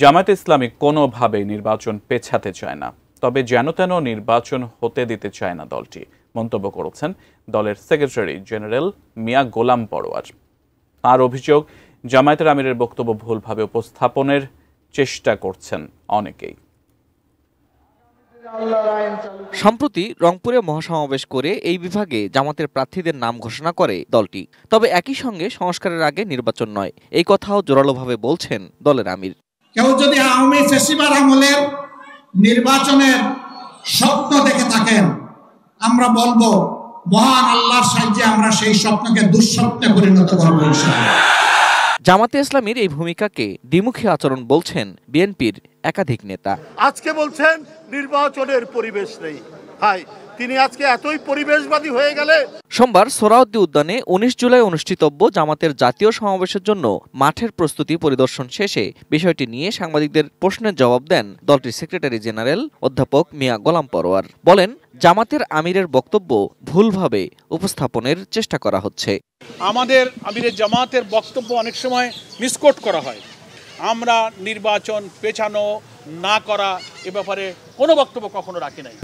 জামায়াতে ইসলামী কোনোভাবেই নির্বাচন পেছাতে চায় না, তবে যেন তেন নির্বাচন হতে দিতে চায় না দলটি, মন্তব্য করেছেন দলের সেক্রেটারি জেনারেল মিয়া গোলাম পরোয়ার। তার অভিযোগ, জামায়াতের আমিরের বক্তব্য ভুলভাবে উপস্থাপনের চেষ্টা করছেন অনেকেই। সম্প্রতি রংপুরে মহাসমাবেশ করে এই বিভাগে জামাতের প্রার্থীদের নাম ঘোষণা করে দলটি। তবে একই সঙ্গে সংস্কারের আগে নির্বাচন নয়, এই কথাও জোরালোভাবে বলছেন দলের আমির। কেউ যদি আওয়ামী ফ্যাসিবাদ আমলের নির্বাচনের স্বপ্ন দেখে থাকেন, আমরা বলবো মহান আল্লাহর সাহায্যে আমরা সেই স্বপ্নকে দুঃস্বপ্নে পরিণত করব ইনশাআল্লাহ। জামাতে ইসলামীর এই ভূমিকাকে দ্বিমুখী আচরণ বলছেন বিএনপির একাধিক নেতা। আজকে বলছেন নির্বাচনের পরিবেশ নেই। হাই, তিনি আজকে এতই পরিবেশবাদী হয়ে গেলে। সোমবার সোহরাওয়ার্দী উদ্যানে 19 জুলাই অনুষ্ঠিতব্য জামাতের জাতীয় সমাবেশের জন্য মাঠের প্রস্তুতি পরিদর্শন শেষে বিষয়টি নিয়ে সাংবাদিকদের প্রশ্নের জবাব দেন দলটির সেক্রেটারি জেনারেল অধ্যাপক মিয়া গোলাম পরোয়ার। বলেন, জামাতের আমিরের বক্তব্য ভুলভাবে উপস্থাপনের চেষ্টা করা হচ্ছে। আমাদের আমিরের জামাতের বক্তব্য অনেক সময় মিসকোট করা হয়। আমরা নির্বাচন পেছানো না করা এ ব্যাপারে কোনো বক্তব্য কখনো রাখি নাই।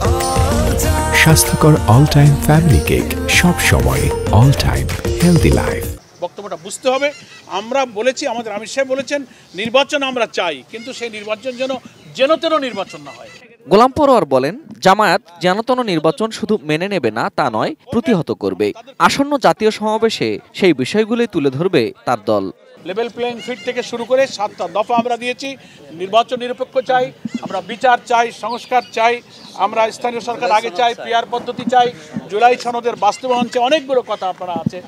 স্বাস্থ্যকর অল টাইম ফ্যামিলি কেক, সব সময় অল টাইম হেলদি লাইফ। বক্তব্যটা বুঝতে হবে। আমরা বলেছি, আমাদের আমির সাহেব বলেছেন নির্বাচন আমরা চাই, কিন্তু সেই নির্বাচন যেন তেন নির্বাচন না হয়। গোলাম পরোয়ার বলেন, জামায়াত যেনতেন নির্বাচন শুধু মেনে নেবে না তা নয়, প্রতিহত করবে। আসন্ন জাতীয় সমাবেশে সেই বিষয়গুলি তুলে ধরবে তার দল। লেভেল প্লেইং ফিল্ড থেকে শুরু করে 7টা দফা আমরা দিয়েছি। নির্বাচন নিরপেক্ষ চাই, আমরা বিচার চাই, সংস্কার চাই, আমরা স্থানীয় সরকার আগে চাই, পিআর পদ্ধতি চাই, জুলাই সনদের বাস্তবায়ন চাই, অনেকগুলো কথা আপনারা আছে।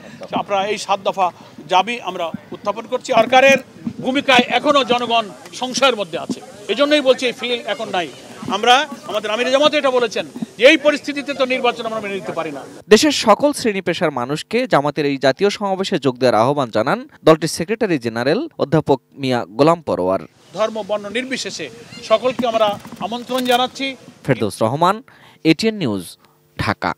আপনারা এই 7 দফা দাবি আমরা উত্থাপন করছি। সরকারের ভূমিকায় এখনও জনগণ সংশয়ের মধ্যে আছে, এজন্যই বলছি এই ফিল এখন নাই। আমরা আমাদের আমির জামাতে এটা বলেছেন যে এই পরিস্থিতিতে তো নির্বাচন আমরা মেনে নিতে পারি না। দেশের সকল শ্রেণী পেশার মানুষকে জামাতের এই জাতীয় সমাবেশে যোগ দেওয়ার আহ্বান জানান দলটির সেক্রেটারি জেনারেল অধ্যাপক মিয়া গোলাম পরোয়ার। ধর্ম বর্ণ নির্বিশেষে সকলকে আমরা আমন্ত্রণ জানাচ্ছি। Ferdous Rahman, ATN news, Dhaka.